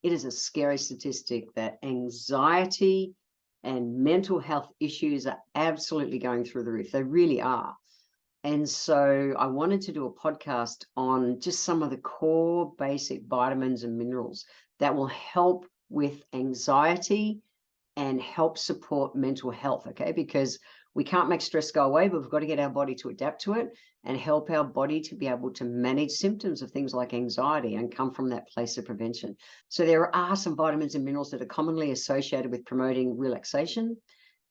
it is a scary statistic that anxiety and mental health issues are absolutely going through the roof. They really are. And so I wanted to do a podcast on just some of the core basic vitamins and minerals that will help with anxiety and help support mental health, okay? Because we can't make stress go away, but we've got to get our body to adapt to it and help our body to be able to manage symptoms of things like anxiety and come from that place of prevention. So there are some vitamins and minerals that are commonly associated with promoting relaxation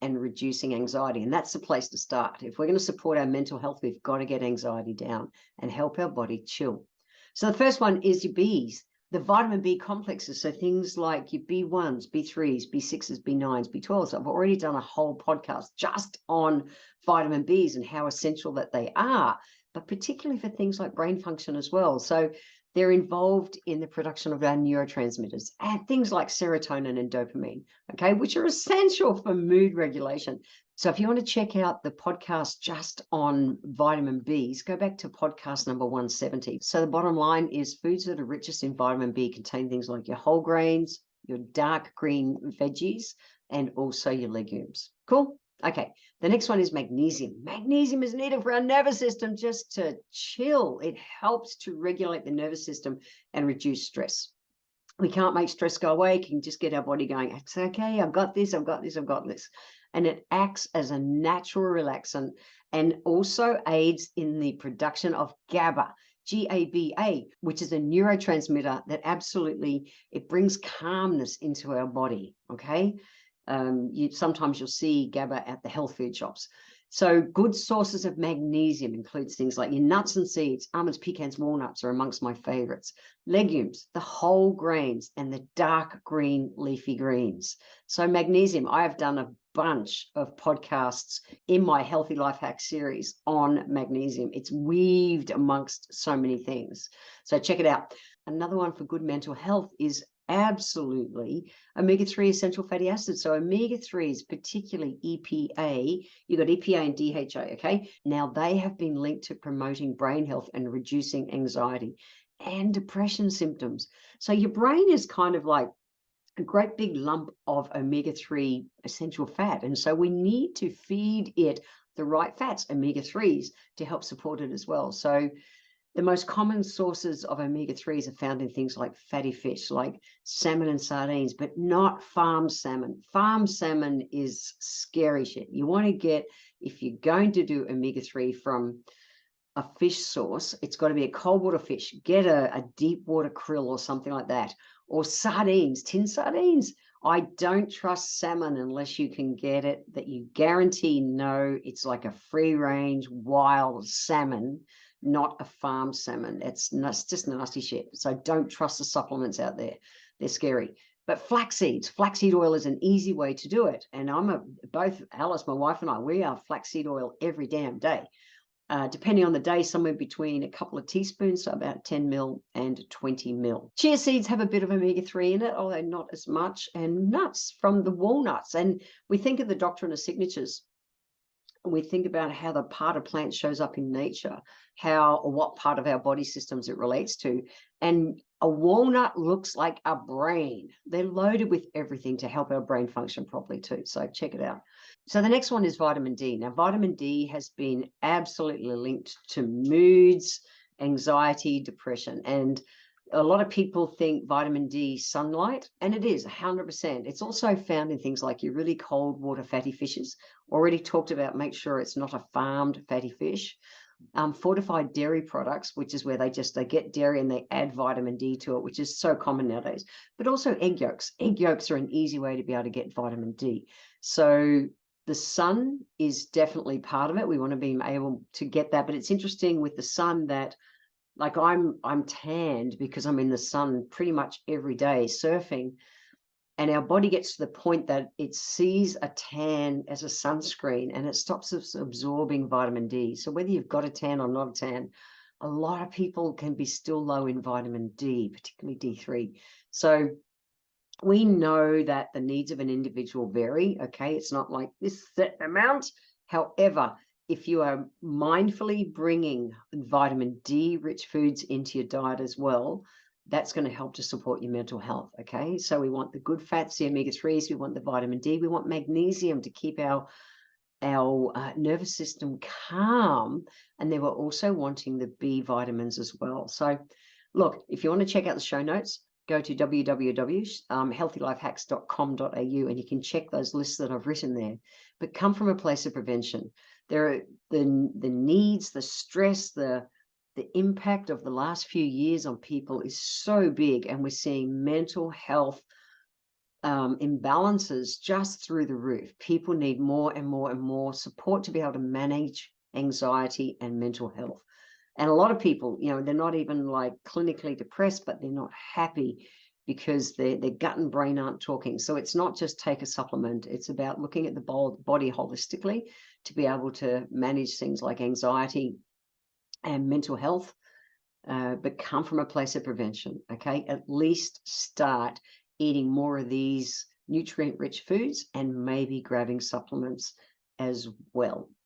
and reducing anxiety. And that's the place to start. If we're going to support our mental health, we've got to get anxiety down and help our body chill. So the first one is your Bs, the vitamin B complexes. So things like your B1s, B3s, B6s, B9s, B12s. I've already done a whole podcast just on vitamin Bs and how essential that they are, but particularly for things like brain function as well. So they're involved in the production of our neurotransmitters and things like serotonin and dopamine, okay, which are essential for mood regulation. So if you want to check out the podcast just on vitamin Bs, go back to podcast number 170. So the bottom line is foods that are richest in vitamin B contain things like your whole grains, your dark green veggies, and also your legumes. Cool? Okay, the next one is magnesium. Magnesium is needed for our nervous system just to chill. It helps to regulate the nervous system and reduce stress. We can't make stress go away. We can just get our body going, it's okay, I've got this, I've got this, I've got this. And it acts as a natural relaxant and also aids in the production of GABA, GABA, which is a neurotransmitter that absolutely, it brings calmness into our body, okay? Sometimes you'll see GABA at the health food shops. So good sources of magnesium includes things like your nuts and seeds, almonds, pecans, walnuts are amongst my favorites. Legumes, the whole grains, and the dark green leafy greens. So magnesium, I have done a bunch of podcasts in my Healthy Life Hack series on magnesium. It's weaved amongst so many things. So check it out. Another one for good mental health is absolutely omega-3 essential fatty acids. So omega-3s, particularly EPA, you've got EPA and DHA, okay? Now they have been linked to promoting brain health and reducing anxiety and depression symptoms. So your brain is kind of like a great big lump of omega-3 essential fat. And so we need to feed it the right fats, omega-3s, to help support it as well. So the most common sources of omega-3s are found in things like fatty fish, like salmon and sardines, but not farm salmon. Farm salmon is scary shit. You want to get, if you're going to do omega-3 from a fish source, it's got to be a cold water fish. Get a deep water krill or something like that. Or sardines, tin sardines. I don't trust salmon unless you can get it that you guarantee no, it's like a free range wild salmon, not a farm salmon. It's just nasty shit. So don't trust the supplements out there. They're scary. But flaxseed oil is an easy way to do it. And both Alice, my wife, and I, we are flaxseed oil every damn day. Depending on the day, somewhere between a couple of teaspoons, so about 10 mil and 20 mil. Chia seeds have a bit of omega-3 in it, although not as much, and nuts from the walnuts. And we think of the doctrine of signatures. We think about how the part of plant shows up in nature, how or what part of our body systems it relates to. And a walnut looks like a brain. They're loaded with everything to help our brain function properly too. So check it out. So the next one is vitamin D. Now, vitamin D has been absolutely linked to moods, anxiety, depression. And a lot of people think vitamin D sunlight, and it is 100%. It's also found in things like your really cold water fatty fishes. Already talked about, make sure it's not a farmed fatty fish. Fortified dairy products, which is where they get dairy and they add vitamin D to it, which is so common nowadays. But also egg yolks. Egg yolks are an easy way to be able to get vitamin D. So the sun is definitely part of it. We want to be able to get that. But it's interesting with the sun that, like, I'm tanned because I'm in the sun pretty much every day surfing, and our body gets to the point that it sees a tan as a sunscreen and it stops us absorbing vitamin D. So whether you've got a tan or not a tan, a lot of people can be still low in vitamin D, particularly D3. So we know that the needs of an individual vary, okay? It's not like this set amount. However, if you are mindfully bringing vitamin D rich foods into your diet as well, that's going to help to support your mental health. Okay, so we want the good fats, the omega-3s, we want the vitamin D, we want magnesium to keep our nervous system calm, and then we're also wanting the B vitamins as well. So look, if you want to check out the show notes, go to www.healthylifehacks.com.au and you can check those lists that I've written there. But come from a place of prevention. There are the needs, the stress, the impact of the last few years on people is so big, and we're seeing mental health imbalances just through the roof. People need more and more and more support to be able to manage anxiety and mental health. And a lot of people, they're not even like clinically depressed, but they're not happy because their gut and brain aren't talking. So it's not just take a supplement. It's about looking at the body holistically to be able to manage things like anxiety and mental health, but come from a place of prevention. Okay, at least start eating more of these nutrient-rich foods and maybe grabbing supplements as well.